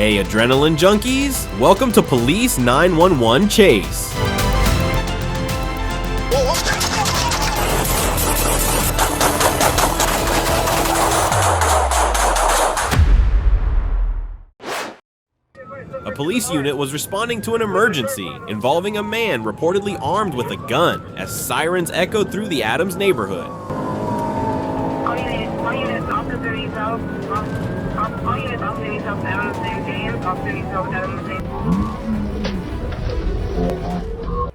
Hey adrenaline junkies, welcome to Police 911 Chase. A police unit was responding to an emergency involving a man reportedly armed with a gun as sirens echoed through the Adams neighborhood.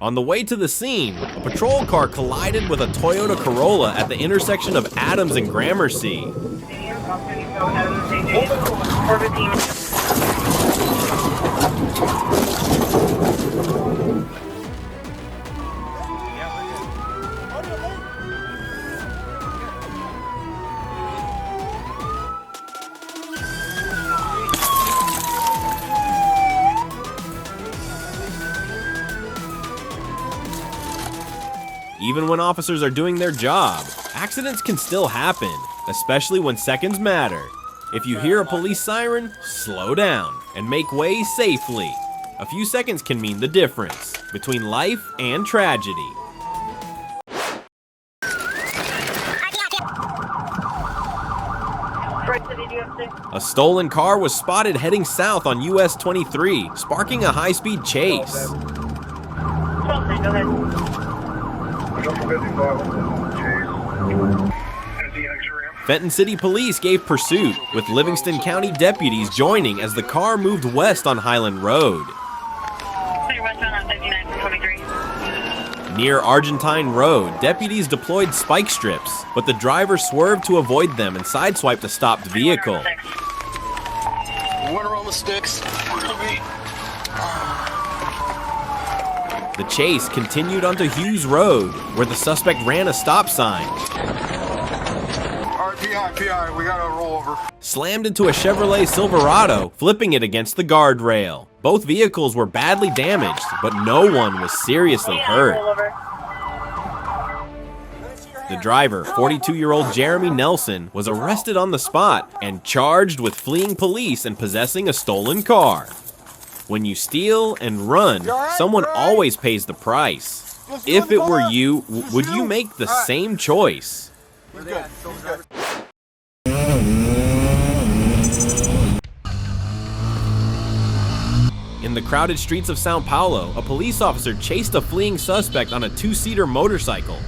On the way to the scene, a patrol car collided with a Toyota Corolla at the intersection of Adams and Gramercy. Even when officers are doing their job, accidents can still happen, especially when seconds matter. If you hear a police siren, slow down and make way safely. A few seconds can mean the difference between life and tragedy. A stolen car was spotted heading south on US 23, sparking a high-speed chase. Fenton City Police gave pursuit, with Livingston County deputies joining as the car moved west on Highland Road. Near Argentine Road, deputies deployed spike strips, but the driver swerved to avoid them and sideswiped a stopped vehicle. What are all the sticks? The chase continued onto Hughes Road, where the suspect ran a stop sign. PI, we gotta roll over. Slammed into a Chevrolet Silverado, flipping it against the guardrail. Both vehicles were badly damaged, but no one was seriously hurt. The driver, 42-year-old Jeremy Nelson, was arrested on the spot and charged with fleeing police and possessing a stolen car. When you steal and run, someone always pays the price. If it were you, would you make the same choice? In the crowded streets of Sao Paulo, a police officer chased a fleeing suspect on a two-seater motorcycle.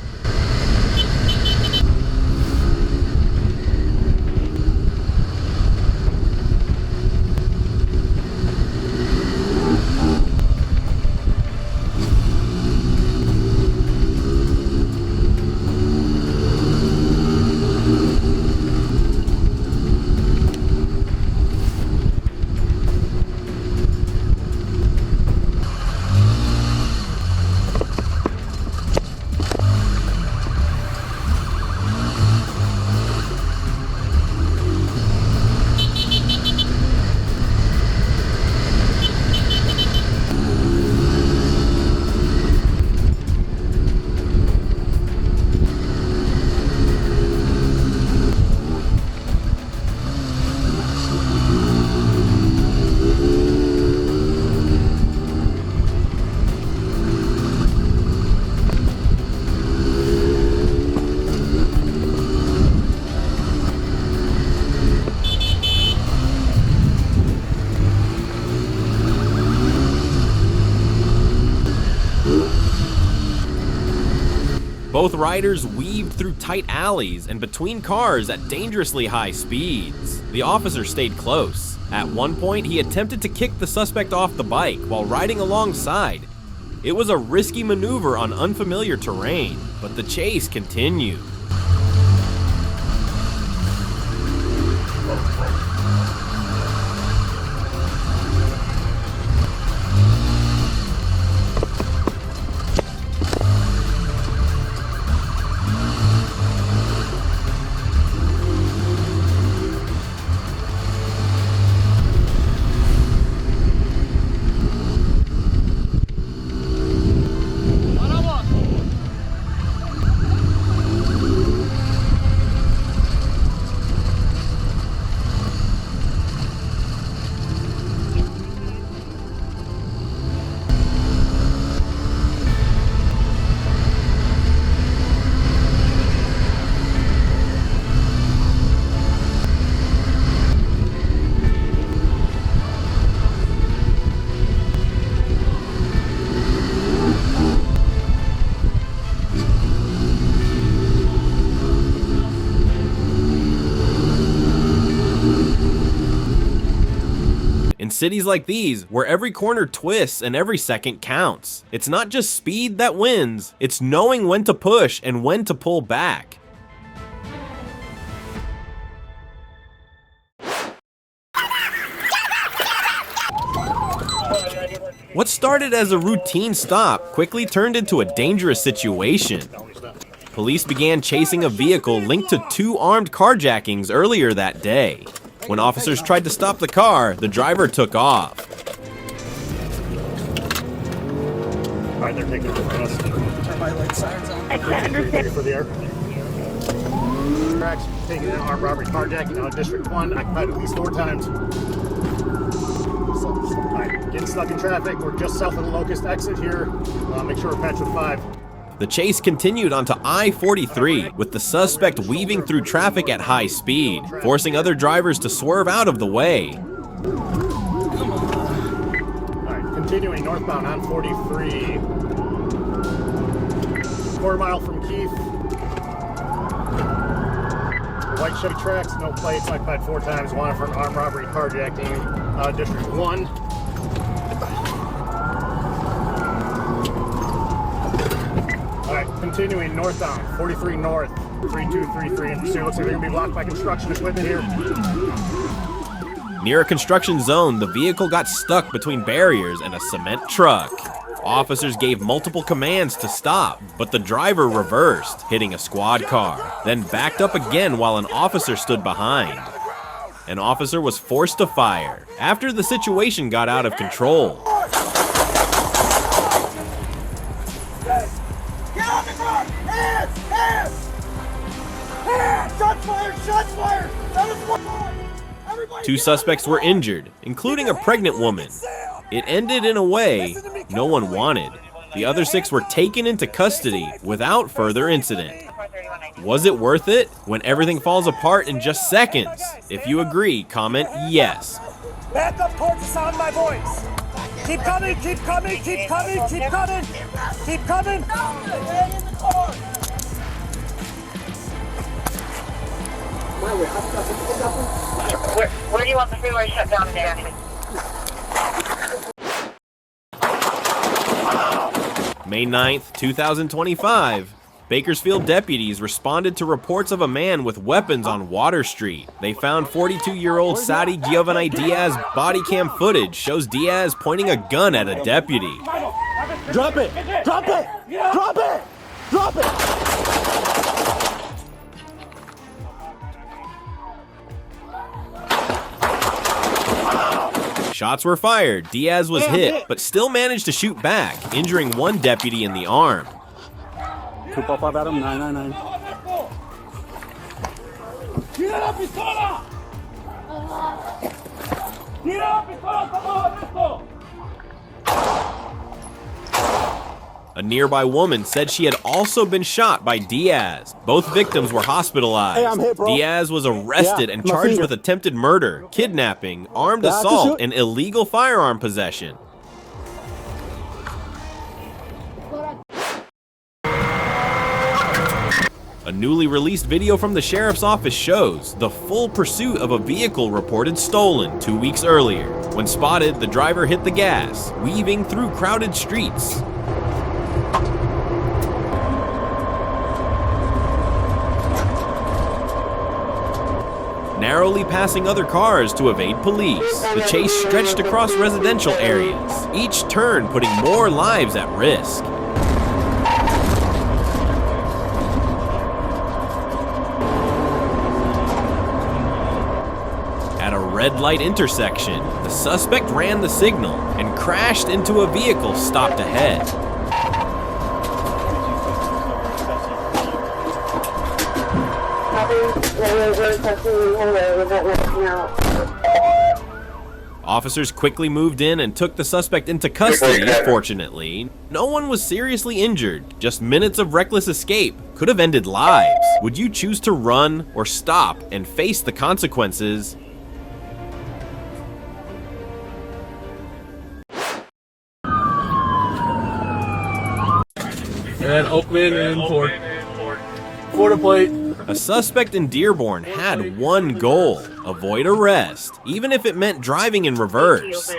Both riders weaved through tight alleys and between cars at dangerously high speeds. The officer stayed close. At one point, he attempted to kick the suspect off the bike while riding alongside. It was a risky maneuver on unfamiliar terrain, but the chase continued. cities like these, where every corner twists and every second counts. It's not just speed that wins, it's knowing when to push and when to pull back. What started as a routine stop quickly turned into a dangerous situation. Police began chasing a vehicle linked to 2 armed carjackings earlier that day. When officers tried to stop the car, the driver took off. Alright, they're taking over us. Turn my light sirens on. Ready for the air. We're actually taking an armed robbery carjacking out of District 1. I tried at least 4 times. Alright, getting stuck in traffic. We're just south of the Locust exit here. Make sure we're patched with 5. The chase continued onto I-43, with the suspect weaving through traffic at high speed, forcing other drivers to swerve out of the way. Alright, continuing northbound on 43. Quarter mile from Keith. White Chevy tracks, no plates. I've had 4 times. Wanted for an armed robbery carjacking, District 1. Alright, continuing northbound, 43 north, 3233 in pursuit. Looks like they're going to be blocked by construction equipment here. Near a construction zone, the vehicle got stuck between barriers and a cement truck. Officers gave multiple commands to stop, but the driver reversed, hitting a squad car, then backed up again while an officer stood behind. An officer was forced to fire after the situation got out of control. Shots fired! Shots fired! That was one! 2 suspects were injured, including a pregnant woman. It ended in a way no one wanted. The other 6 were taken into custody without further incident. Was it worth it when everything falls apart in just seconds? If you agree, comment yes. Back up towards the sound of my voice. Keep coming, keep coming, keep coming, keep coming, keep coming. Where do you want the freeway shut down today? May 9th, 2025. Bakersfield deputies responded to reports of a man with weapons on Water Street. They found 42-year-old Saudi Juvenile Diaz body cam footage shows Diaz pointing a gun at a deputy. Drop it! Drop it! Drop it! Drop it! Shots were fired, Diaz was hit, but still managed to shoot back, injuring one deputy in the arm. 255 Adam, 999. A nearby woman said she had also been shot by Diaz. Both victims were hospitalized. Hey, I'm hit, bro. Diaz was arrested and charged with attempted murder, kidnapping, armed assault, and illegal firearm possession. A newly released video from the sheriff's office shows the full pursuit of a vehicle reported stolen 2 weeks earlier. When spotted, the driver hit the gas, weaving through crowded streets. Narrowly passing other cars to evade police. The chase stretched across residential areas, each turn putting more lives at risk. At a red light intersection, the suspect ran the signal and crashed into a vehicle stopped ahead. Officers quickly moved in and took the suspect into custody. Fortunately, no one was seriously injured. Just minutes of reckless escape could have ended lives. Would you choose to run or stop and face the consequences? And Oakman and Ford. Florida plate. A suspect in Dearborn had one goal: avoid arrest, even if it meant driving in reverse.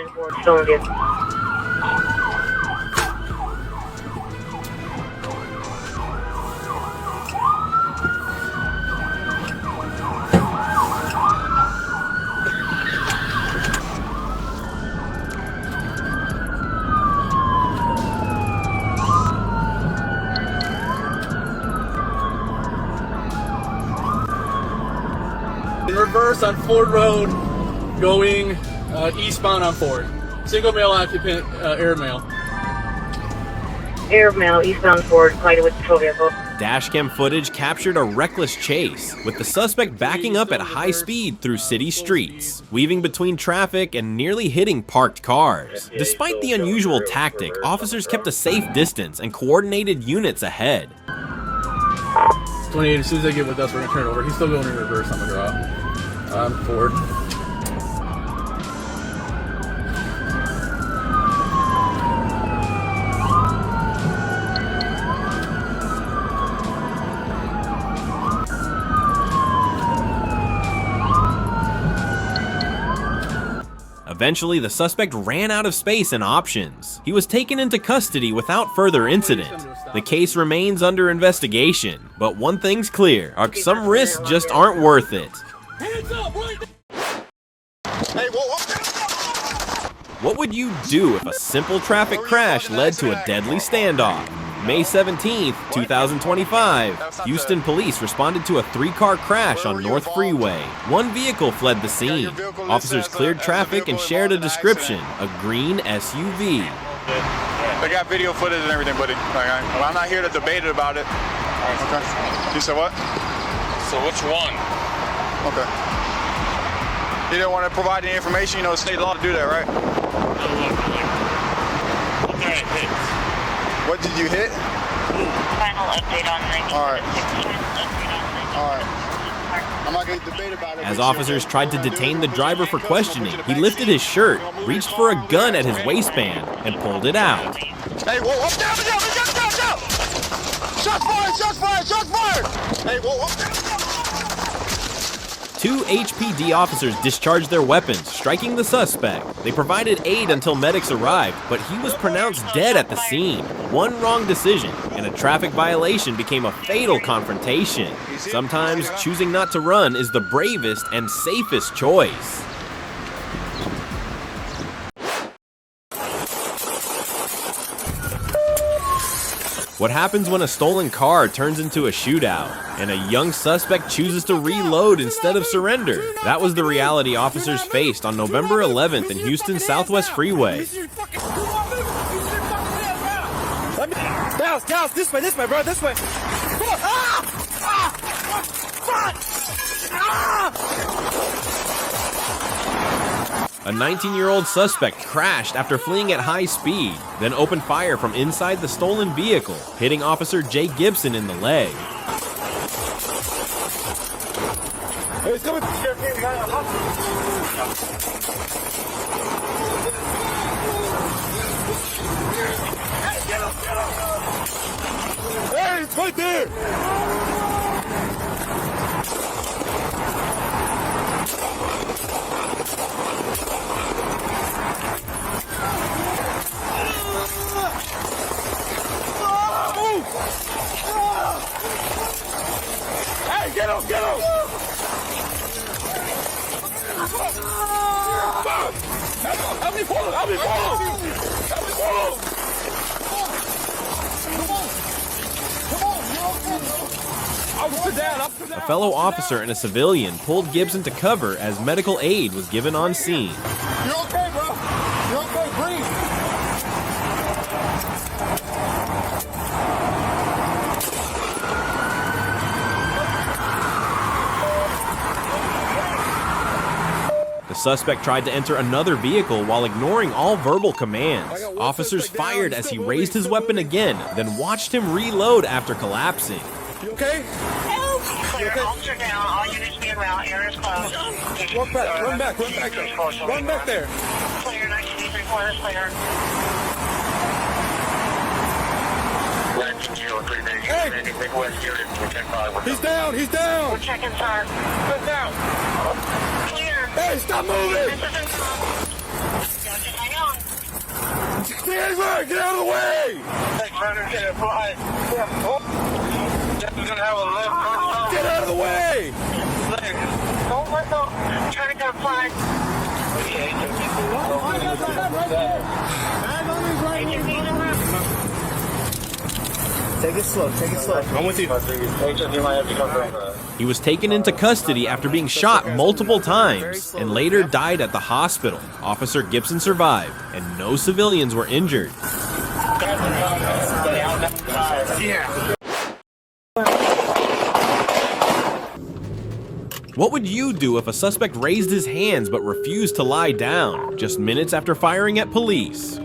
In reverse on Ford Road, going eastbound on Ford. Single male occupant, air mail. Air mail, eastbound Ford, collided with patrol vehicle. Dashcam footage captured a reckless chase, with the suspect backing up at high speed through city streets, weaving between traffic and nearly hitting parked cars. Despite the unusual tactic, officers kept a safe distance and coordinated units ahead. 28, as soon as they get with us, we're gonna turn it over. He's still going in reverse on the drop. On Ford. Eventually, the suspect ran out of space and options. He was taken into custody without further incident. The case remains under investigation, but one thing's clear, some risks just aren't worth it. What would you do if a simple traffic crash led to a deadly standoff? May 17th, 2025, Houston police responded to a 3-car crash on North Freeway. One vehicle fled the scene. Officers cleared traffic and shared a description, a green SUV. They got video footage and everything, buddy. I'm not here to debate about it. Okay. You said what? So which one? Okay. You didn't want to provide any information, you know, it's state law to do that, right? What did I hit? What did you hit? Final update on 19. Alright. Alright. I'm not going to debate about it. As officers tried to detain the driver for questioning, he lifted his shirt, reached for a gun at his waistband, and pulled it out. Hey, whoa, up, down, down, down, down! Shots fired, shots fired, shots fired! Hey, whoa, up, down, down! 2 HPD officers discharged their weapons, striking the suspect. They provided aid until medics arrived, but he was pronounced dead at the scene. One wrong decision, and a traffic violation became a fatal confrontation. Sometimes choosing not to run is the bravest and safest choice. What happens when a stolen car turns into a shootout, and a young suspect chooses to reload instead of surrender? That was the reality officers faced on November 11th in Houston's Southwest Freeway. Dallas, this way, bro, this way. Come on. Fuck! A 19-year-old suspect crashed after fleeing at high speed, then opened fire from inside the stolen vehicle, hitting Officer Jay Gibson in the leg. Hey, he's coming. Hey, it's right there. Hey, get him! Help me follow! A fellow officer and a civilian pulled Gibson to cover as medical aid was given on scene. You're okay, bro. You're okay, breathe. The suspect tried to enter another vehicle while ignoring all verbal commands. Officers fired as he raised his weapon again, then watched him reload after collapsing. You okay? Clear, officer down, all units be en route, air is closed. Run back there. Run back there. Clear, 1934 is clear. He's down, he's down! We're checking, sir. He's down! Clear. Hey, stop moving! Just hang on. Stand back, get out of the way! Get out of the way! Don't let go. Try to go fine. Take it slow, take it slow. I'm with you. He was taken into custody after being shot multiple times and later died at the hospital. Officer Gibson survived, and no civilians were injured. What would you do if a suspect raised his hands but refused to lie down just minutes after firing at police?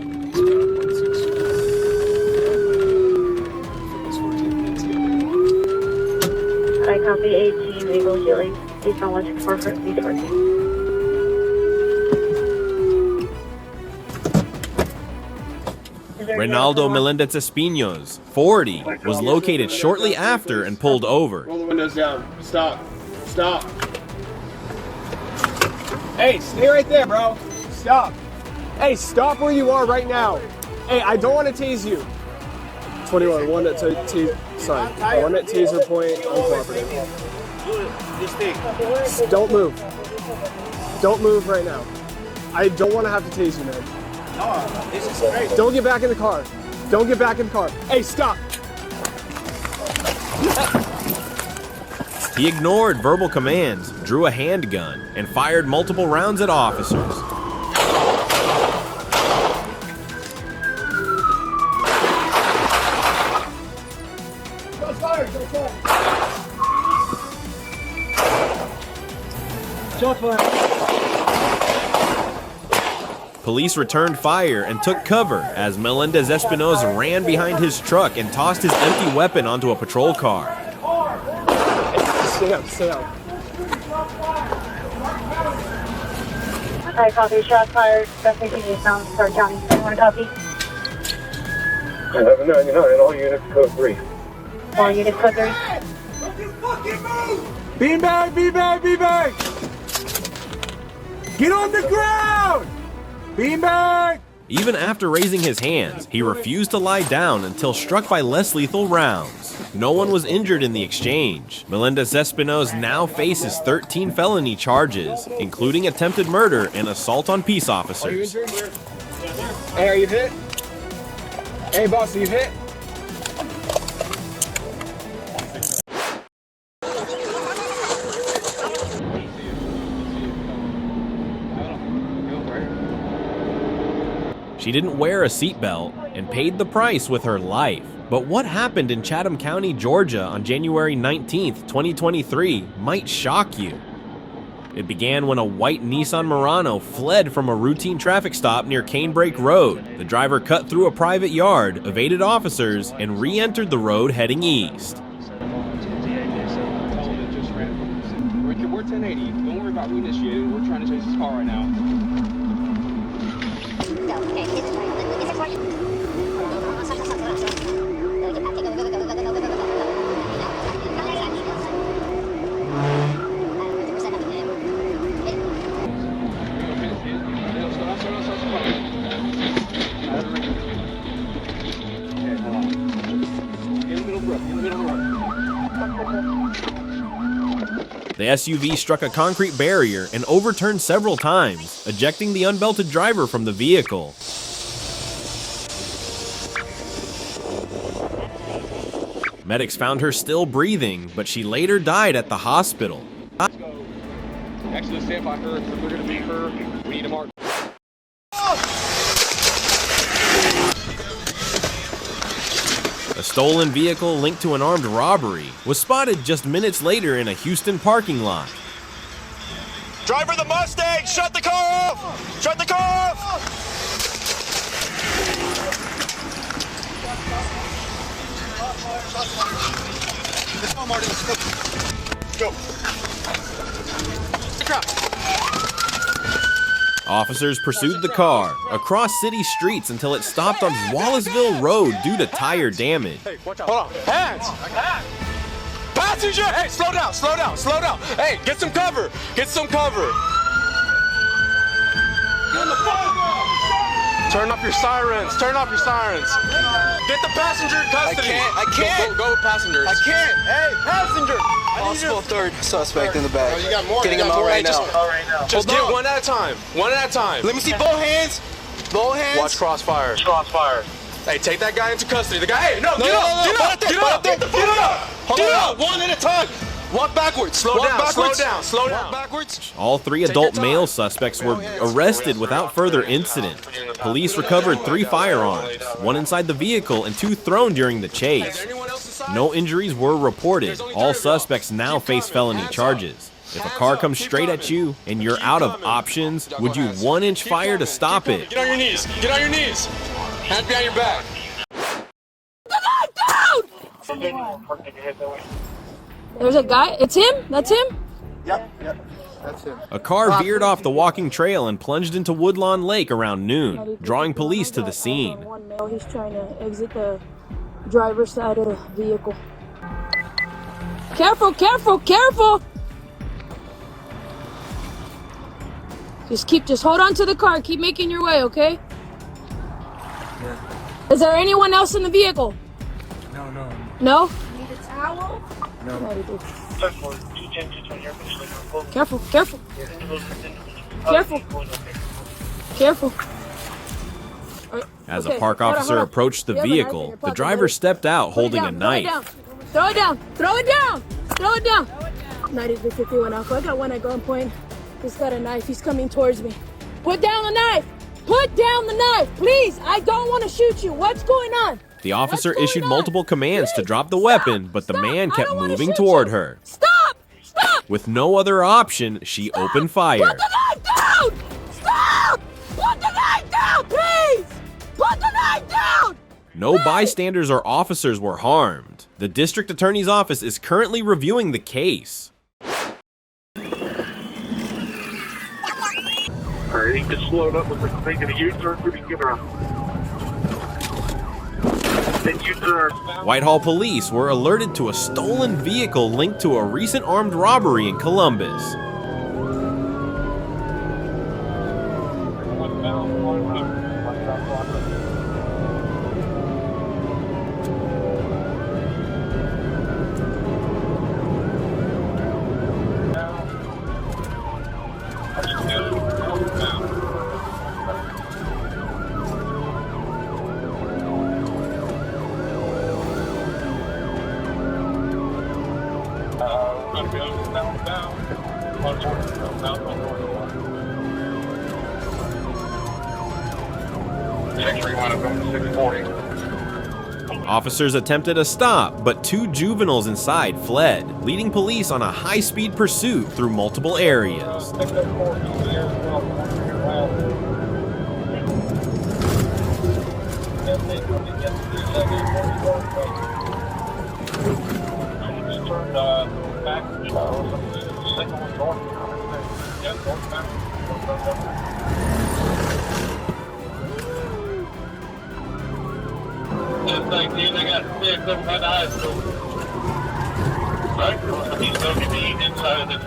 I copy 18, Eagle Julie. East on 164 for East 14. Reynaldo Melendez Espinos, 40, was located shortly after and pulled over. Roll the windows down. Stop. Stop. Hey, stay right there, bro. Stop. Hey, stop where you are right now. Hey, I don't want to tease you. 21, one at one at taser point, uncooperative. Don't move. Don't move right now. I don't want to have to tase you, man. This is great. Don't get back in the car. Don't get back in the car. Hey, stop. He ignored verbal commands, drew a handgun, and fired multiple rounds at officers. Police returned fire and took cover as Melendez Espinos ran behind his truck and tossed his empty weapon onto a patrol car. Stay up, stay up. I copy. Shots fired. Destination is down. Start counting. Anyone copy? 1199, all units code 3. All units code 3. Beanbag, beanbag, beanbag! Get on the ground! Beanbag! Even after raising his hands, he refused to lie down until struck by less lethal rounds. No one was injured in the exchange. Melendez Espinos now faces 13 felony charges, including attempted murder and assault on peace officers. Are you injured? Hey, are you hit? Hey, boss, are you hit? She didn't wear a seatbelt and paid the price with her life. But what happened in Chatham County, Georgia on January 19th, 2023 might shock you. It began when a white Nissan Murano fled from a routine traffic stop near Canebrake Road. The driver cut through a private yard, evaded officers, and re-entered the road heading east. We're 1080. Don't worry about reinitiating. We're trying to chase this car right now. The SUV struck a concrete barrier and overturned several times, ejecting the unbelted driver from the vehicle. Medics found her still breathing, but she later died at the hospital. Actually, stand by her. If we're going to beat her, we need to mark. A stolen vehicle linked to an armed robbery was spotted just minutes later in a Houston parking lot. Driver of the Mustang, shut the car off! Shut the car off! Let's go, Marty. Let's go. Let's go. Officers pursued the car across city streets until it stopped on Wallaceville Road due to tire damage. Hey, watch out. Hold on. Hands! Passenger! Hey, slow down, slow down, slow down. Hey, get some cover. Get some cover. Get in the phone. Turn off your sirens. Turn off your sirens. Get the passenger in custody. I can't. Go with passengers. I can't. Hey, passenger. Possible third suspect in the back. Oh, you got more. Getting him out right now. Just get one at a time. One at a time. Let me see both hands. Both hands. Watch crossfire. Crossfire. Hey, take that guy into custody. The guy. Hey, no, No, get no, up. no, Get no, up. Get up. get up. Get up. Get up. One at a time. Walk backwards. Slow Walk down. backwards. Slow down. Slow down. Walk backwards. All 3 adult male suspects were arrested without further incident. Police recovered 3 firearms, 1 inside the vehicle and 2 thrown during the chase. No injuries were reported. All suspects now face felony charges. If a car comes straight at you and you're out of options, would you 1-inch fire to stop it? Get on your knees. Get on your knees. Hands behind your back. There's a guy. It's him? That's him? Yep, that's him. A car veered off the walking trail and plunged into Woodlawn Lake around noon, drawing police to the scene. One male, he's trying to exit the driver's side of the vehicle. Careful, careful, careful! Just hold on to the car. Keep making your way, okay? Yeah. Is there anyone else in the vehicle? No. No? Need a towel? No. Careful, careful. Careful. Careful. As a park officer approached the vehicle, the driver stepped out holding a knife. Throw it down. Throw it down. Throw it down. 9351 Alpha. I got one at gunpoint. He's got a knife. He's coming towards me. Put down the knife. Put down the knife. Please. I don't want to shoot you. What's going on? The officer issued multiple commands to drop the weapon, but the man kept moving toward her. Stop! Stop! With no other option, she opened fire. Put the knife down! Stop! Put the knife down, please! Put the knife down! No bystanders or officers were harmed. The district attorney's office is currently reviewing the case. Alright, he gets slowed up with making a U-turn, we can give her a U-turn. Whitehall police were alerted to a stolen vehicle linked to a recent armed robbery in Columbus. Officers attempted a stop, but 2 juveniles inside fled, leading police on a high-speed pursuit through multiple areas. They got 6 of them at high school. Right? He's going to be inside of this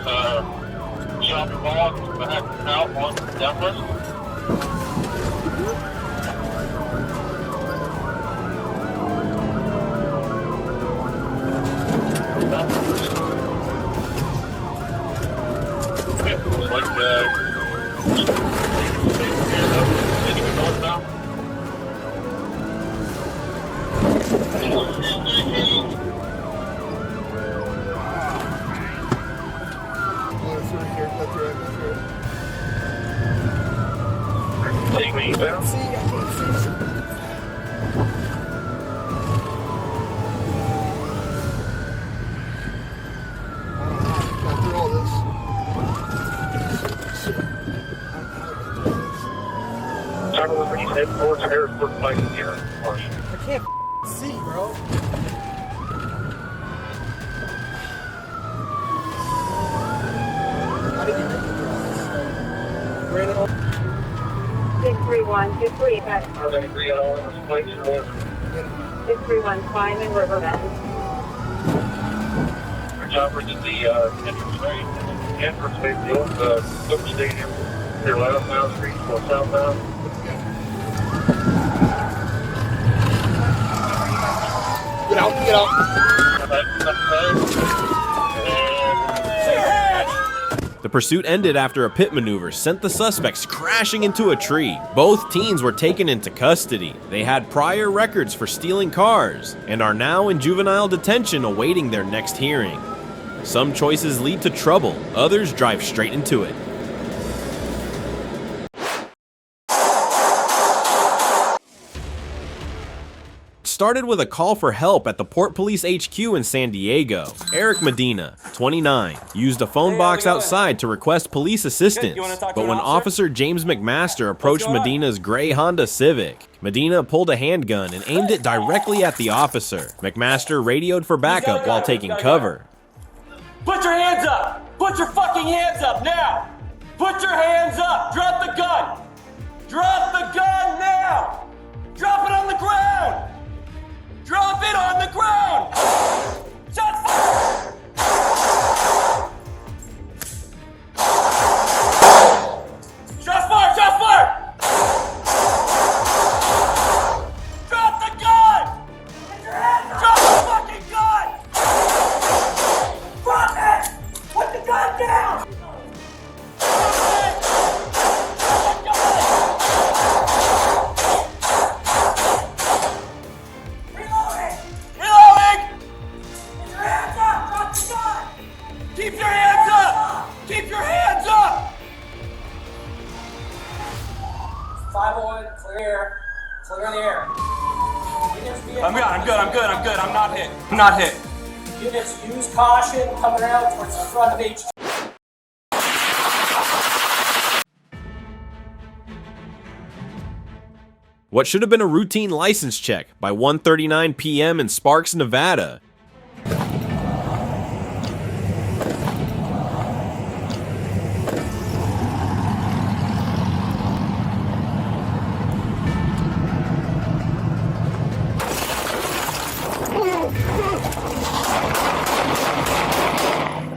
shopping mall behind the out on Douglas. Take me down. Head towards Harrisburg Pike here. I can't see, bro. How did you make the drive? Ran it over. 6123. Okay. 6315 in Riverbend. Chopper to the entrance way field, Cook Stadium, your left-bound street for southbound. Get out, get out. The pursuit ended after a pit maneuver sent the suspects crashing into a tree. Both teens were taken into custody. They had prior records for stealing cars and are now in juvenile detention awaiting their next hearing. Some choices lead to trouble, others drive straight into it. Started with a call for help at the Port Police HQ in San Diego. Eric Medina, 29, used a phone box outside to request police assistance, but when Officer James McMaster approached Medina's gray Honda Civic, Medina pulled a handgun and aimed it directly at the officer. McMaster radioed for backup while taking cover. Put your hands up! Put your fucking hands up now! Put your hands up! Drop the gun! Drop the gun now! Drop it on the ground! Drop it on the ground! Shots fired! Shots fired! Shots fired! Drop the gun! Drop the fucking gun! Drop it! Put the gun down! Keep your hands up! Keep your hands up! 501, clear. Clear in the air. I'm good. I'm not hit. I'm not hit. Units, use caution coming out towards the front of HQ. What should have been a routine license check by 1:39 p.m. in Sparks, Nevada.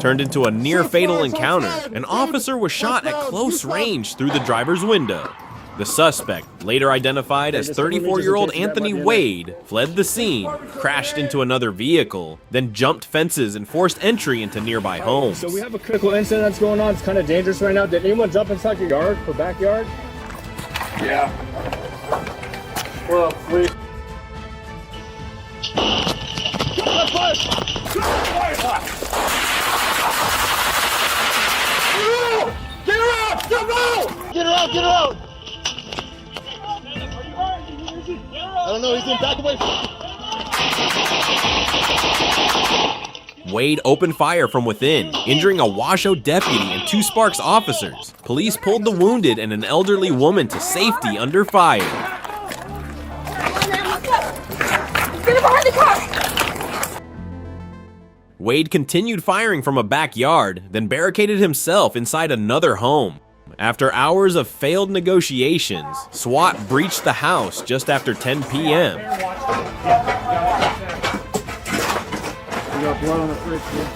Turned into a near-fatal encounter. An officer was shot at close range through the driver's window. The suspect, later identified as 34-year-old Anthony Wade, fled the scene, crashed into another vehicle, then jumped fences and forced entry into nearby homes. So we have a critical incident that's going on. It's kind of dangerous right now. Did anyone jump inside your yard or backyard? Yeah. Well, please. Get her out! Get her out! Get her out! I don't know, he's in back away. Wade opened fire from within, injuring a Washoe deputy and 2 Sparks officers. Police pulled the wounded and an elderly woman to safety under fire. Get behind the car! Wade continued firing from a backyard, then barricaded himself inside another home. After hours of failed negotiations, SWAT breached the house just after 10 p.m. You got blood on the fridge, dude.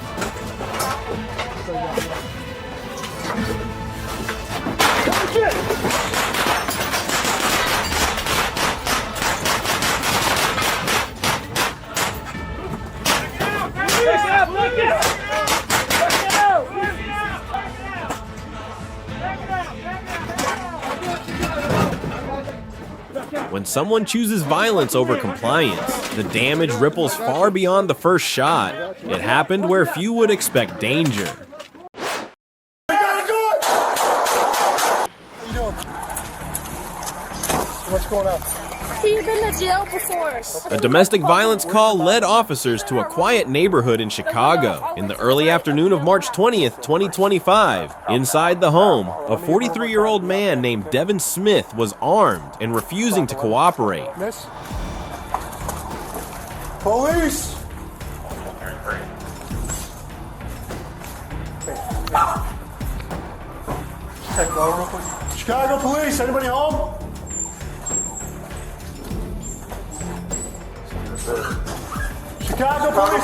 When someone chooses violence over compliance, the damage ripples far beyond the first shot. It happened where few would expect danger. What's going on? He's been to jail before. A domestic violence call led officers to a quiet neighborhood in Chicago in the early afternoon of March 20th, 2025. Inside the home, a 43-year-old man named Devin Smith was armed and refusing to cooperate. Miss? Police! Chicago police, anybody home? Chicago police.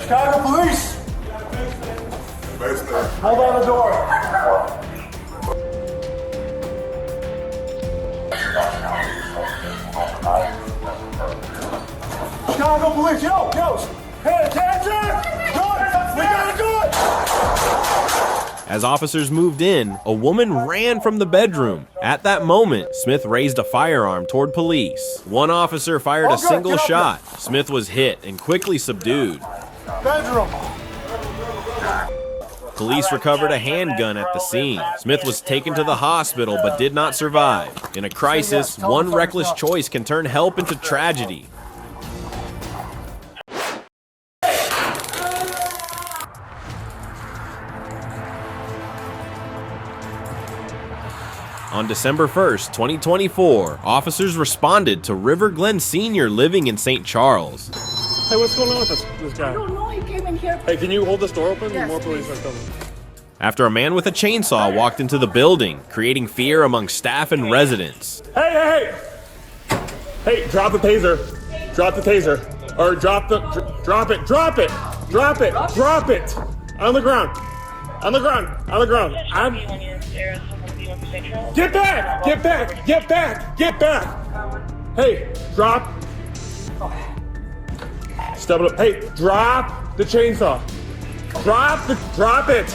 Chicago police. Hold on the door. Chicago police, yo, pay attention! We gotta do it! As officers moved in, a woman ran from the bedroom. At that moment, Smith raised a firearm toward police. One officer fired a single shot. Smith was hit and quickly subdued. Bedroom. Police recovered a handgun at the scene. Smith was taken to the hospital but did not survive. In a crisis, one reckless choice can turn help into tragedy. On December 1st, 2024, officers responded to River Glenn Sr. living in St. Charles. Hey, what's going on with this guy? I don't know, he came in here. Hey, can you hold this door open? Yes, More police are coming. After a man with a chainsaw walked into the building, creating fear among staff and residents. Hey! Hey, drop the taser. Drop the taser. Or drop it. On the ground. Get back! Hey, drop. Step it up. Hey, drop the chainsaw. Drop it!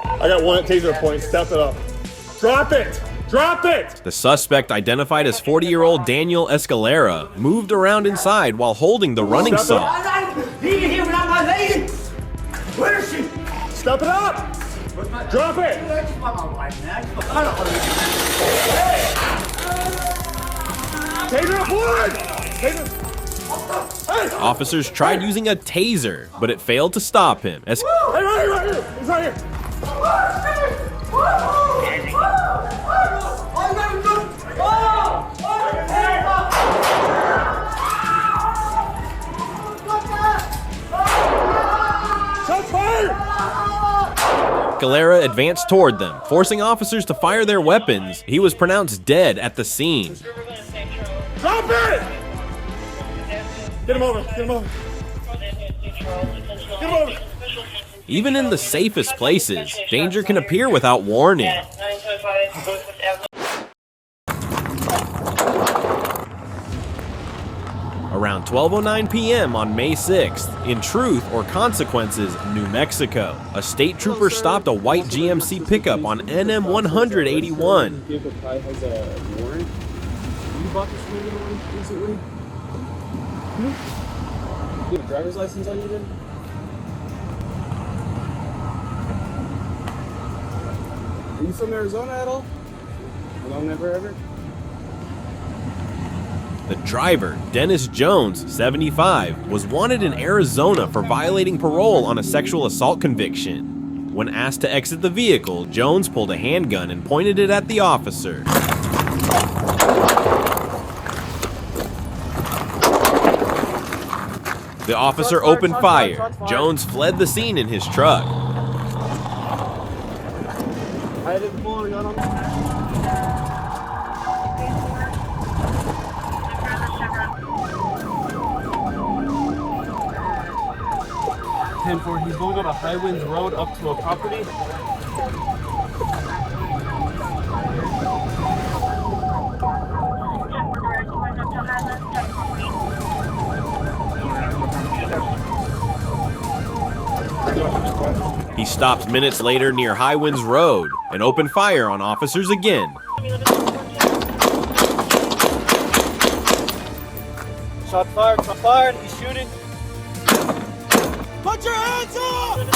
I got one at taser point. Step it up. Drop it! The suspect, identified as 40-year-old Daniel Escalera, moved around inside while holding the running saw. Leave it here without my lady. Where is she? Step it up! Drop it! Taser up one! Hey! Officers tried using a taser, but it failed to stop him. Hey, right here! He's right here! Shots fired! Escalera advanced toward them, forcing officers to fire their weapons. He was pronounced dead at the scene. Drop it! Get him over. Even in the safest places, danger can appear without warning. Around 12:09 p.m. on May 6th, in Truth or Consequences, New Mexico, a state trooper stopped a white GMC pickup on NM 181. Vehicle probably has a warrant. You bought this one recently? You have a driver's license on you then? Are you from Arizona at all? No, never ever? The driver, Dennis Jones, 75, was wanted in Arizona for violating parole on a sexual assault conviction. When asked to exit the vehicle, Jones pulled a handgun and pointed it at the officer. The officer opened fire. Jones fled the scene in his truck. I didn't pull a gun on me. 10-4, he's going up a High Winds Road up to a property. He stopped minutes later near High Winds Road and opened fire on officers again. Shot fired, he's shooting. Put your hands up!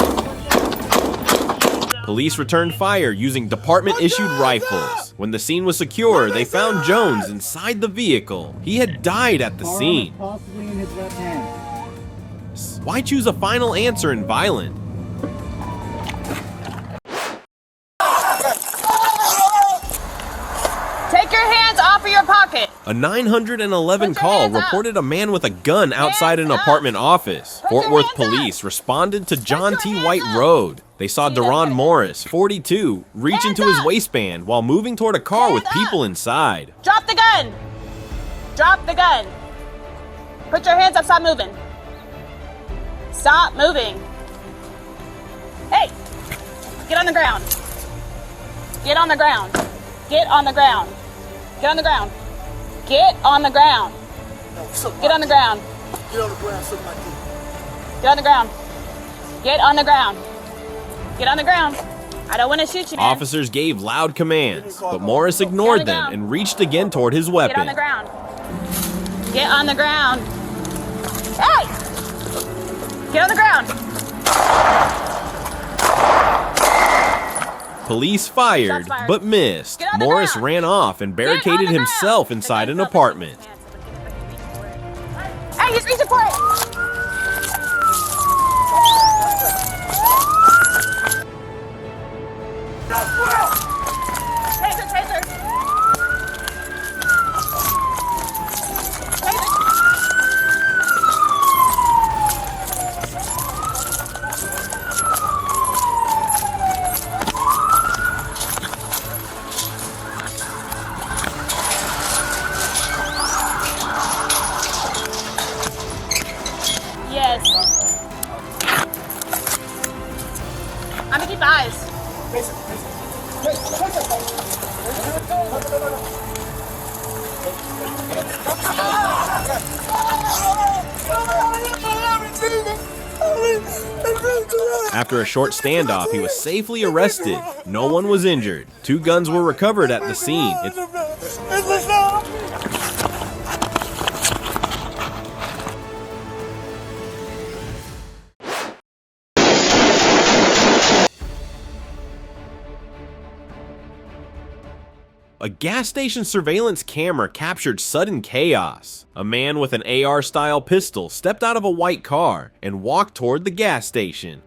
Police returned fire using department-issued rifles. When the scene was secure, they found Jones inside the vehicle. He had died at the scene. Possibly in his left hand. Why choose a final answer in violent? Take your hands off of your pocket. A 911 call reported a man with a gun outside an apartment office. Fort Worth police responded to John T. White Road. They saw Deron Morris, 42, reach into his waistband while moving toward a car with people inside. Drop the gun. Drop the gun. Put your hands up, stop moving. Stop moving. Hey, get on the ground. Get on the ground. Get on the ground. Get on the ground. Get on the ground. Get on the ground. Get on the ground, suck my dick. Get on the ground. Get on the ground. Get on the ground. I don't want to shoot you, man. Officers gave loud commands, but Morris ignored them and reached again toward his weapon. Get on the ground. Get on the ground. Hey! Get on the ground. Police fired, but missed. Morris ran off and barricaded himself inside an apartment. Hey, he's reaching for it. Taser, taser. Yes. I'm gonna keep the eyes. After a short standoff, he was safely arrested. No one was injured. 2 guns were recovered at the scene. A gas station surveillance camera captured sudden chaos. A man with an AR-style pistol stepped out of a white car and walked toward the gas station.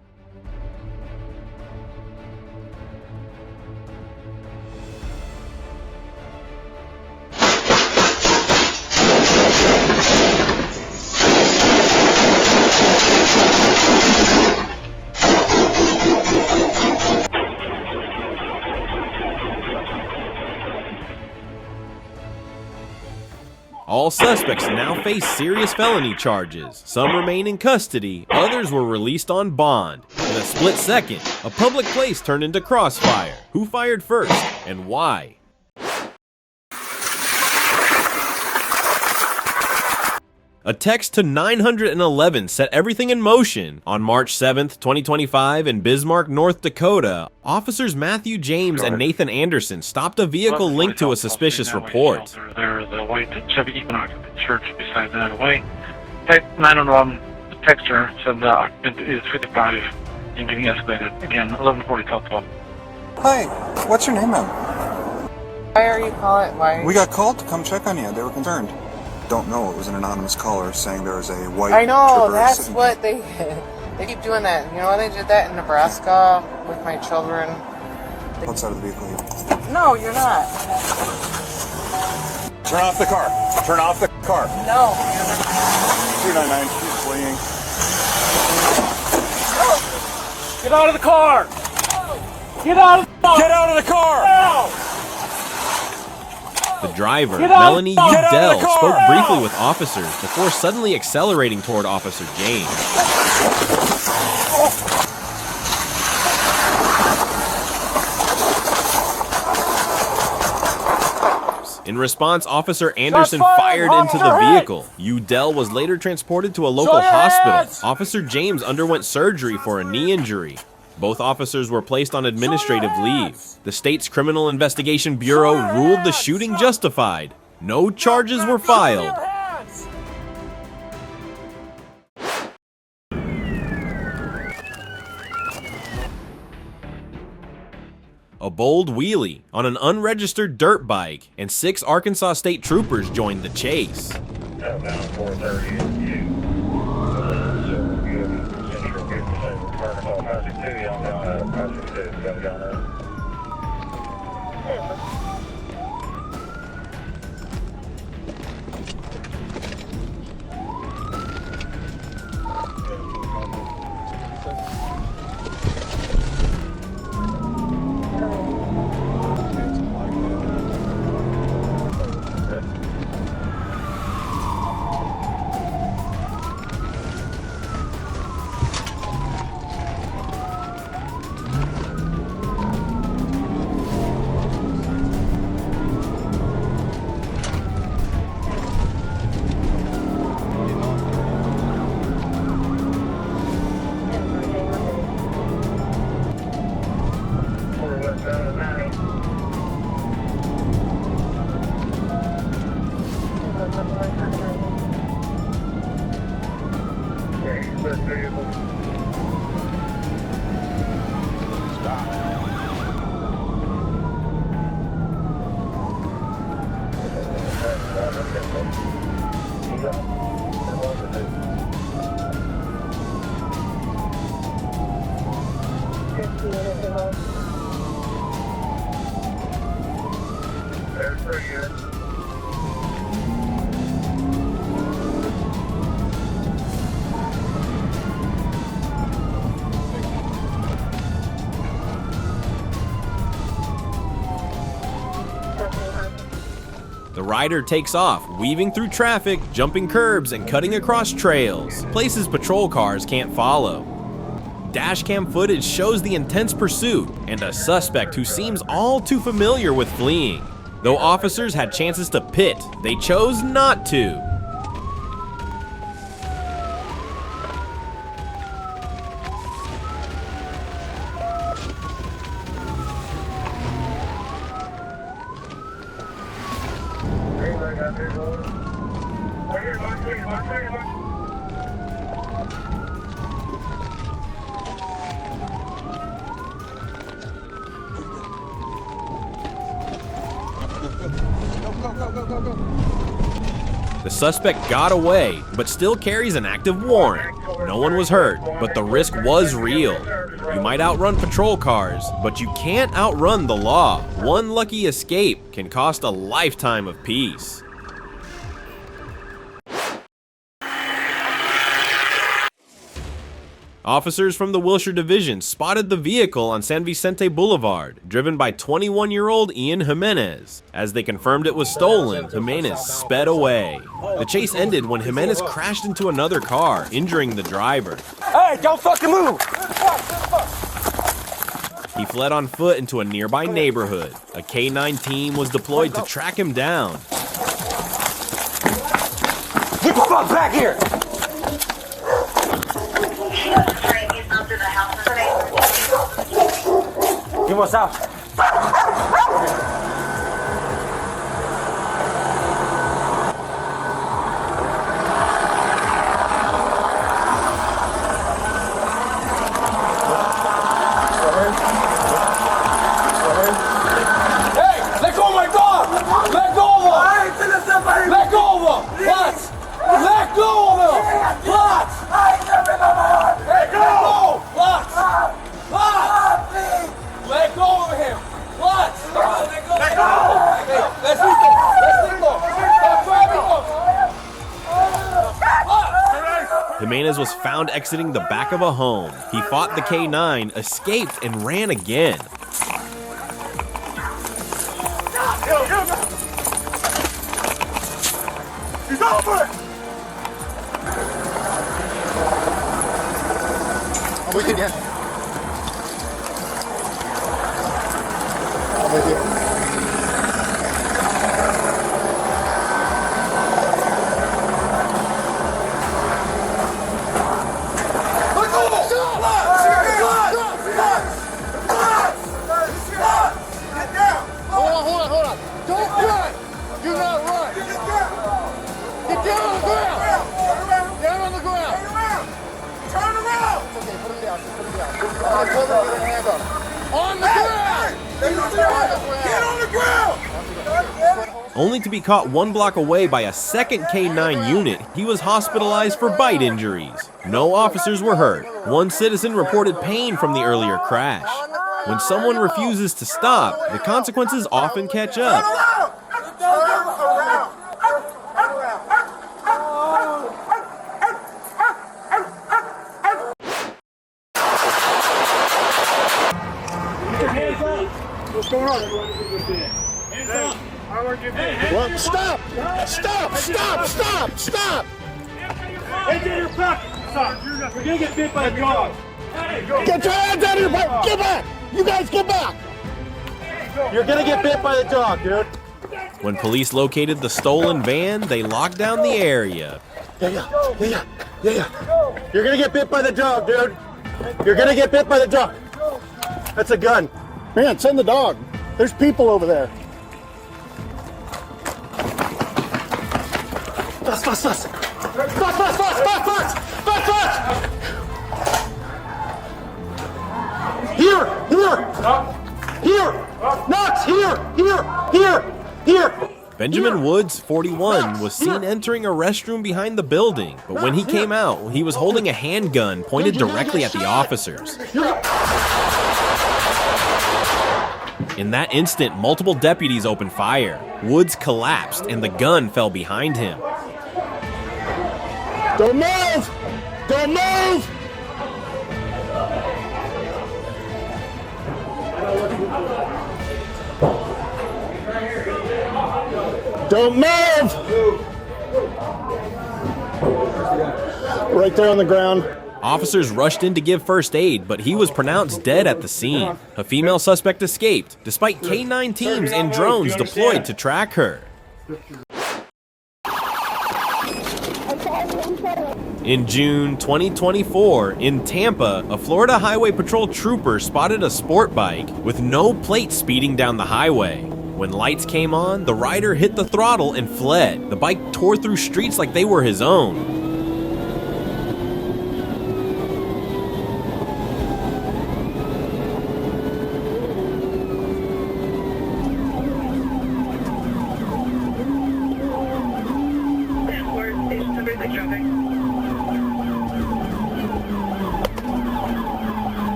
All suspects now face serious felony charges. Some remain in custody, others were released on bond. In a split second, a public place turned into crossfire. Who fired first, and why? A text to 911 set everything in motion. On March 7th, 2025, in Bismarck, North Dakota, officers Matthew James and Nathan Anderson stopped a vehicle linked to a suspicious report. There was a white Chevy Equinox in the church beside that way. 911, the texter said the occupant is 55 and getting escalated. Again, 1140 South. Hi, what's your name, ma'am? Why are you calling? Why? We got called to come check on you. They were concerned. Don't know. It was an anonymous caller saying there was a white. I know, that's sitting. what they keep doing that. You know, they did that in Nebraska with my children. Outside of the vehicle. No, you're not. Turn off the car. Turn off the car. No. 299. He's fleeing. Get out of the car! Get out of the car! Get out of the car! Now! The driver, Melanie Udell, spoke briefly with officers before suddenly accelerating toward Officer James. In response, Officer Anderson fired into the vehicle. Udell was later transported to a local hospital. Officer James underwent surgery for a knee injury. Both officers were placed on administrative leave. The state's Criminal Investigation Bureau ruled the shooting justified. No charges were filed. A bold wheelie on an unregistered dirt bike, and 6 Arkansas State troopers joined the chase. Down 430 is you. The rider takes off, weaving through traffic, jumping curbs, and cutting across trails, places patrol cars can't follow. Dashcam footage shows the intense pursuit and a suspect who seems all too familiar with fleeing. Though officers had chances to pit, they chose not to. The suspect got away, but still carries an active warrant. No one was hurt, but the risk was real. You might outrun patrol cars, but you can't outrun the law. One lucky escape can cost a lifetime of peace. Officers from the Wilshire Division spotted the vehicle on San Vicente Boulevard, driven by 21-year-old Ian Jimenez. As they confirmed it was stolen, Jimenez sped away. The chase ended when Jimenez crashed into another car, injuring the driver. Hey, don't fucking move! He fled on foot into a nearby neighborhood. A K-9 team was deployed to track him down. Get the fuck back here! You want out? Hey, let go of my dog! Let go of him! Let go of him! What? Let go of him! What? Hey, go! What? Let go of him! What? Let go! Hey, let's let go! Let's let go! Stop grabbing him! Jimenez was found exiting the back of a home. He fought the K-9, escaped, and ran again. He's over! I'm with you, Dan. I'm with you. Hold on. Don't run! Do not run! Get down on the ground! Down on the ground! Turn around! It's okay, put him down. I'm gonna cover with a hand up. On the ground! Get on the ground! Only to be caught one block away by a second K-9 unit, he was hospitalized for bite injuries. No officers were hurt. One citizen reported pain from the earlier crash. When someone refuses to stop, the consequences often catch up. What's going on? Hands up! Well, stop! Hands in your pocket! Stop! You're gonna get bit by a dog! Get your hands out of your pocket! Get back! You guys get back! You're gonna get bit by the dog, dude. When police located the stolen van, they locked down the area. Yeah. You're gonna get bit by the dog, dude. You're gonna get bit by the dog. That's a gun. Man, send the dog. There's people over there. Fast, fast, fast! Fast, fast, fast, fast, fast! Fast, fast! Here! Here! Knox! Here! Benjamin Woods, 41, was seen entering a restroom behind the building, but when he came out, he was holding a handgun pointed directly at the officers. In that instant, multiple deputies opened fire. Woods collapsed and the gun fell behind him. Don't move! Don't move! Don't move! Right there on the ground. Officers rushed in to give first aid, but he was pronounced dead at the scene. A female suspect escaped, despite K-9 teams and drones deployed to track her. In June 2024, in Tampa, a Florida Highway Patrol trooper spotted a sport bike with no plate speeding down the highway. When lights came on, the rider hit the throttle and fled. The bike tore through streets like they were his own.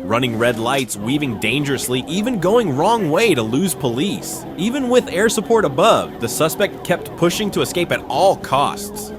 Running red lights, weaving dangerously, even going wrong way to lose police. Even with air support above, the suspect kept pushing to escape at all costs.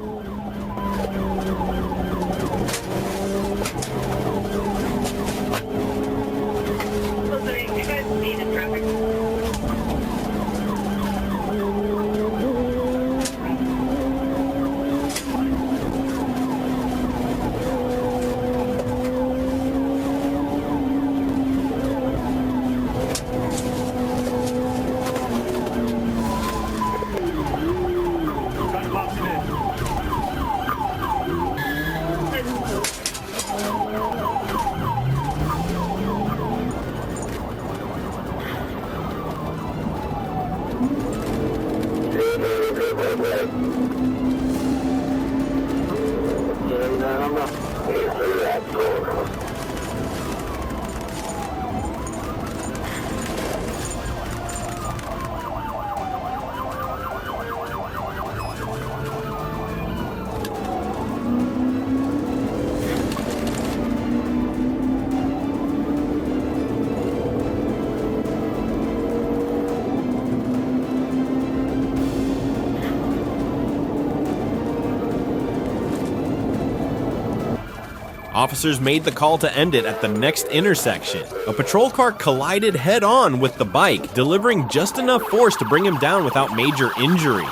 Officers made the call to end it at the next intersection. A patrol car collided head-on with the bike, delivering just enough force to bring him down without major injury.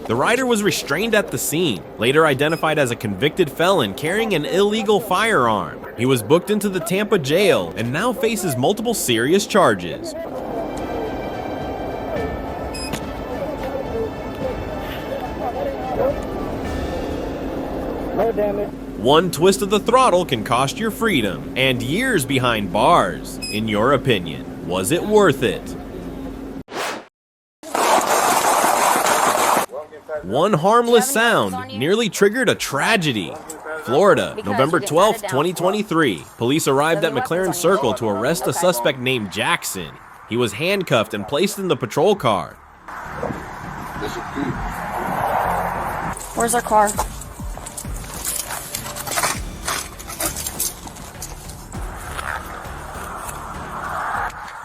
The rider was restrained at the scene, later identified as a convicted felon carrying an illegal firearm. He was booked into the Tampa jail and now faces multiple serious charges. No damage. One twist of the throttle can cost your freedom and years behind bars. In your opinion, was it worth it? One harmless sound nearly triggered a tragedy. Florida, November 12, 2023. Police arrived at McLaren Circle to arrest a suspect named Jackson. He was handcuffed and placed in the patrol car. Where's our car?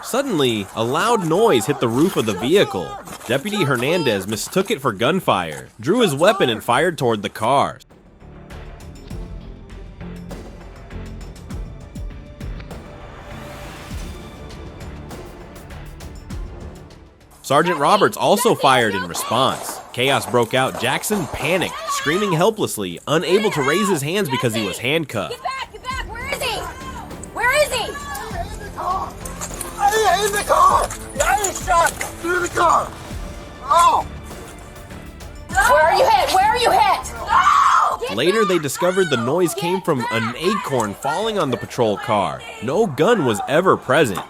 Suddenly, a loud noise hit the roof of the vehicle. Deputy Hernandez mistook it for gunfire, drew his weapon and fired toward the car. Sergeant Roberts also fired in response. Chaos broke out. Jackson panicked, screaming helplessly, unable to raise his hands because he was handcuffed. Get back! Where is he? Where is he? In the car! I ain't shot! Through the car! Oh! Where are you hit? Where are you hit? No! Later, they discovered the noise came from an acorn falling on the patrol car. No gun was ever present.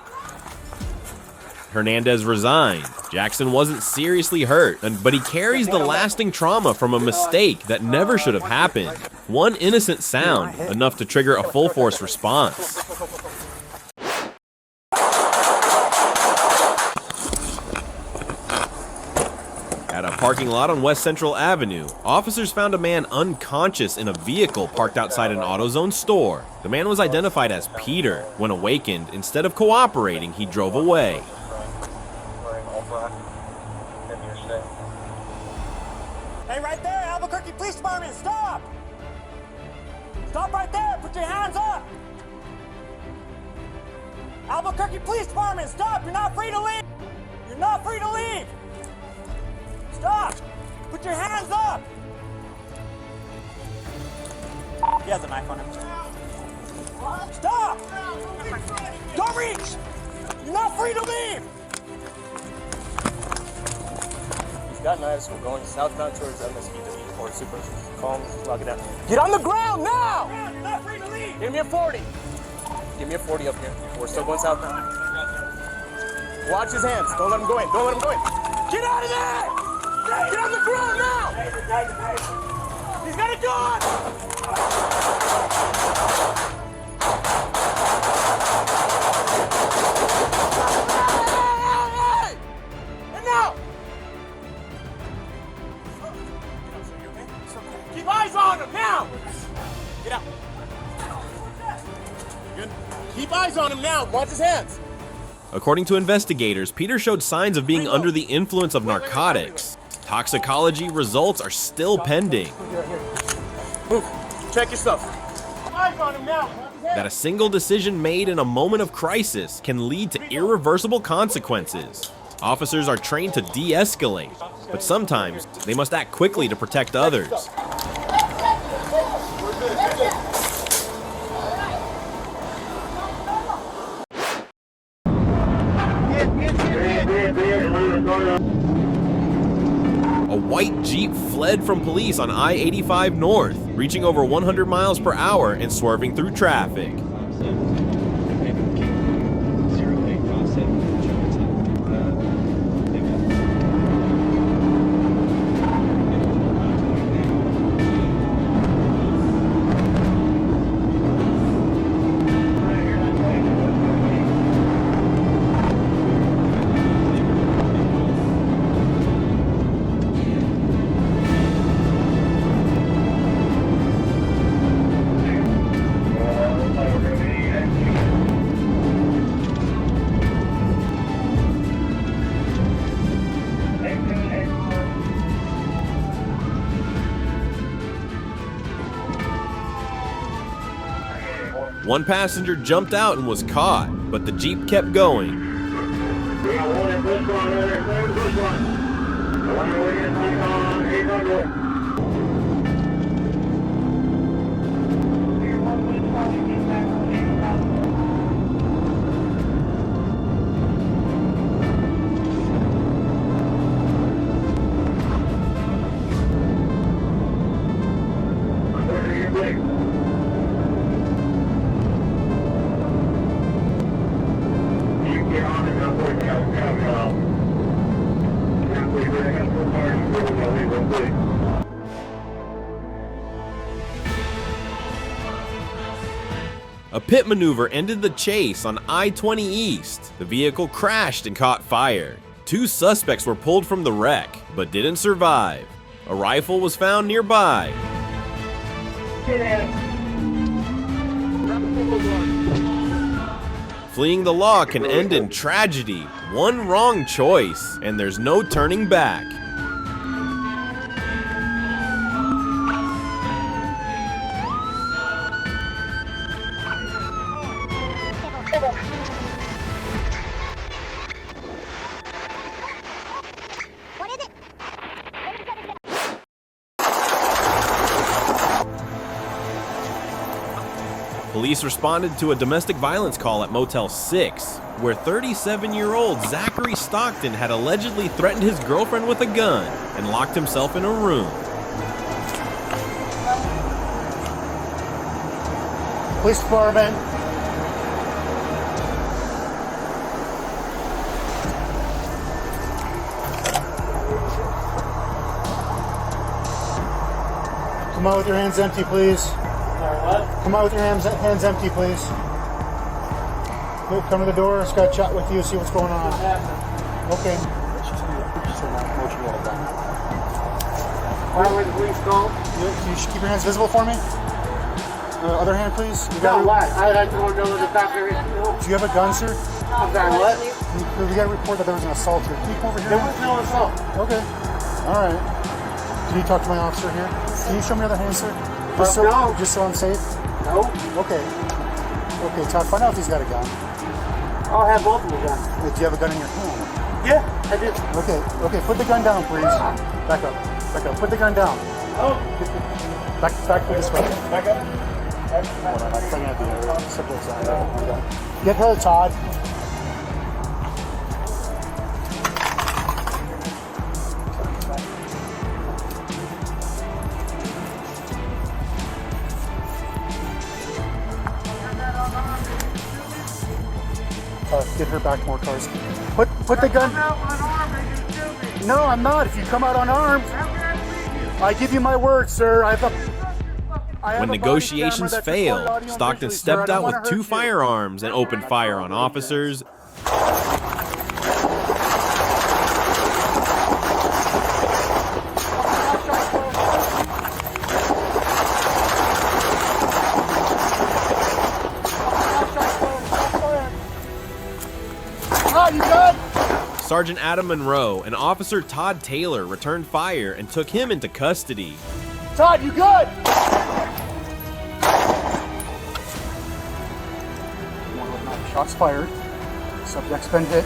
Hernandez resigned. Jackson wasn't seriously hurt, but he carries the lasting trauma from a mistake that never should have happened. One innocent sound, enough to trigger a full-force response. At a parking lot on West Central Avenue, officers found a man unconscious in a vehicle parked outside an AutoZone store. The man was identified as Peter. When awakened, instead of cooperating, he drove away. Hey, right there, Albuquerque Police Department, stop! Stop right there, put your hands up! Albuquerque Police Department, stop! You're not free to leave! You're not free to leave! Stop! Put your hands up! He has a knife on him. Stop! Don't reach! You're not free to leave! Got knives. We're going southbound towards MSPW or Super Calm. Lock it down. Get on the ground now! You're not free to leave. Give me a 40. Give me a 40 up here. We're still going southbound. Watch his hands. Don't let him go in. Don't let him go in. Get out of there! Get on the ground now! He's got a gun! Hey! And now! Keep eyes on him now! Get out. Good. Keep eyes on him now. Watch his hands. According to investigators, Peter showed signs of being under the influence of narcotics. Toxicology results are still pending. Move. Check yourself. Eyes on him now. That a single decision made in a moment of crisis can lead to irreversible consequences. Officers are trained to de-escalate, but sometimes they must act quickly to protect others. A white Jeep fled from police on I-85 North, reaching over 100 miles per hour and swerving through traffic. One passenger jumped out and was caught, but the Jeep kept going. A pit maneuver ended the chase on I-20 East. The vehicle crashed and caught fire. Two suspects were pulled from the wreck, but didn't survive. A rifle was found nearby. Fleeing the law can end in tragedy. One wrong choice, and there's no turning back. Police responded to a domestic violence call at Motel 6, where 37-year-old Zachary Stockton had allegedly threatened his girlfriend with a gun and locked himself in a room. Police department. Come out with your hands empty, please. Sorry, what? Come out with your hands empty, please. Come to the door. Just got to chat with you, see what's going on. Okay. Why were the police called? Can you just keep your hands visible for me? Other hand, please. No, what? I'd like to know the doctor. Do you have a gun, sir? I'm sorry, what? We got a report that there was an assault here. Can you come over here? There was no assault. Okay. All right. Can you talk to my officer here? Can you show me other hand, sir? No. Just so I'm safe? No. Okay. Okay, Todd, find out if he's got a gun. I'll have multiple guns. Do you have a gun in your hand? Yeah, I do. Okay, put the gun down, please. Back up. Put the gun down. Oh. Back this way. Back up. Hold on, I'm trying to have the simple side. Get her, Todd. Get her back more cars. Put the gun. No, I'm not. If you come out unarmed, I give you my word, sir. When negotiations failed, Stockton stepped out with 2 firearms and opened fire on officers. You good? Sergeant Adam Monroe and Officer Todd Taylor returned fire and took him into custody. Todd, you good? Shots fired. Subject's been hit.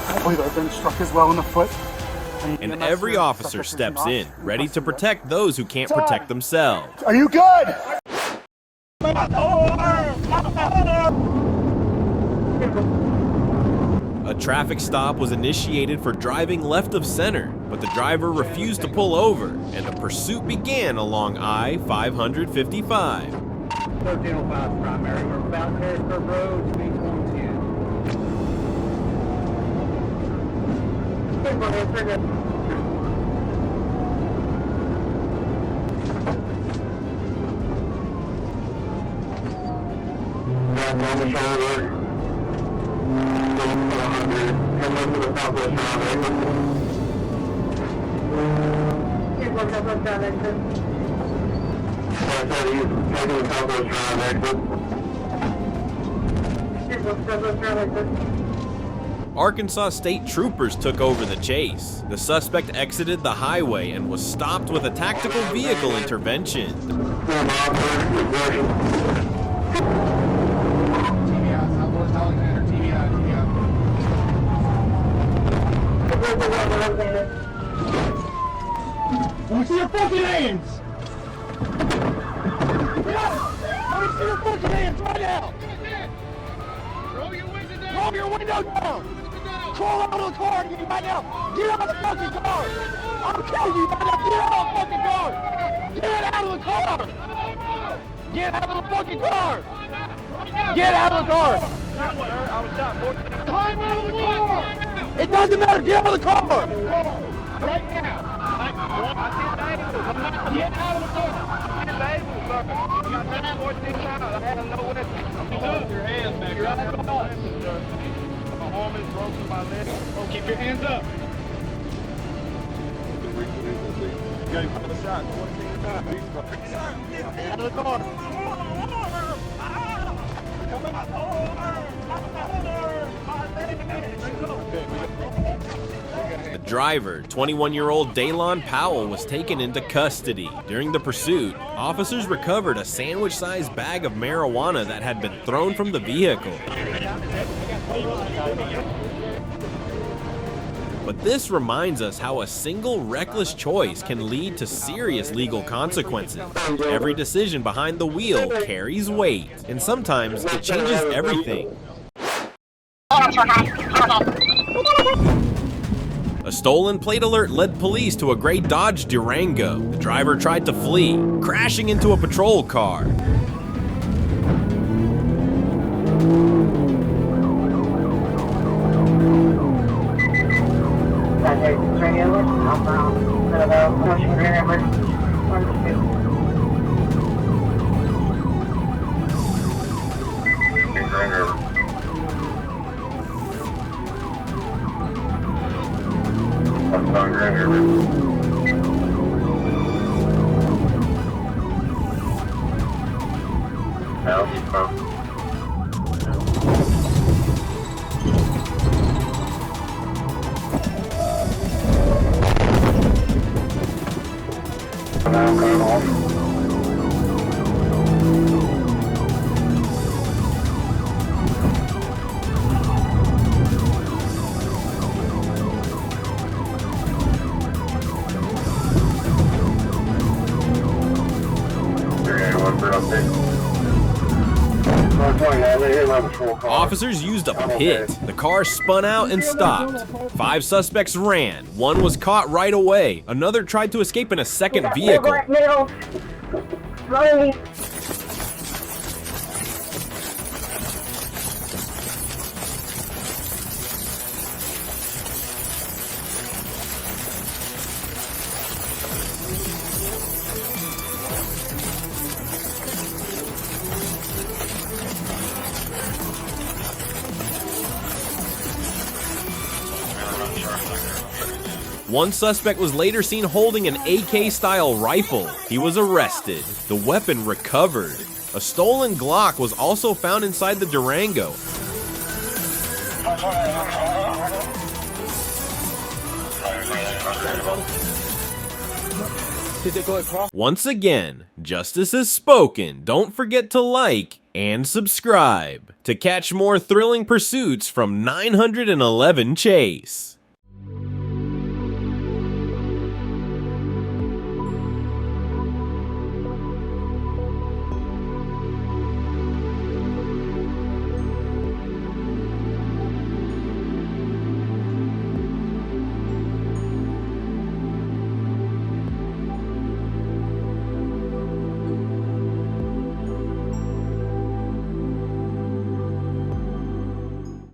Hopefully they've been struck as well in the foot. And every officer steps in, ready to protect those who can't protect themselves. Are you good? A traffic stop was initiated for driving left of center, but the driver refused to pull over, and a pursuit began along I-555. 1305 primary. We're about Bakersfield Road, speed 110. Arkansas State Troopers took over the chase. The suspect exited the highway and was stopped with a tactical vehicle intervention. Let me see your fucking hands! Let me see your fucking hands right now! Roll your window down! Roll your window down! Crawl out of the car right now! Get out of the fucking car! I'm telling you right now, get out of the fucking car! Get out of the car! Get out of the fucking car! Get out of the car! Climb out of the car! It doesn't matter, get out of the car! Right now! Get out of the car! Keep your hands up. Out of the car. The driver, 21-year-old Daylon Powell, was taken into custody. During the pursuit, officers recovered a sandwich-sized bag of marijuana that had been thrown from the vehicle. But this reminds us how a single reckless choice can lead to serious legal consequences. Every decision behind the wheel carries weight, and sometimes it changes everything. A stolen plate alert led police to a gray Dodge Durango. The driver tried to flee, crashing into a patrol car. radio, southbound, approaching Grand River, 1-2. Grand River. Southbound Grand River. Now, eastbound. Now, coming off. Officers used a pit. The car spun out and stopped. 5 suspects ran. 1 was caught right away. Another tried to escape in a second vehicle. One suspect was later seen holding an AK-style rifle. He was arrested. The weapon recovered. A stolen Glock was also found inside the Durango. Once again, justice has spoken. Don't forget to like and subscribe to catch more thrilling pursuits from 911 Chase.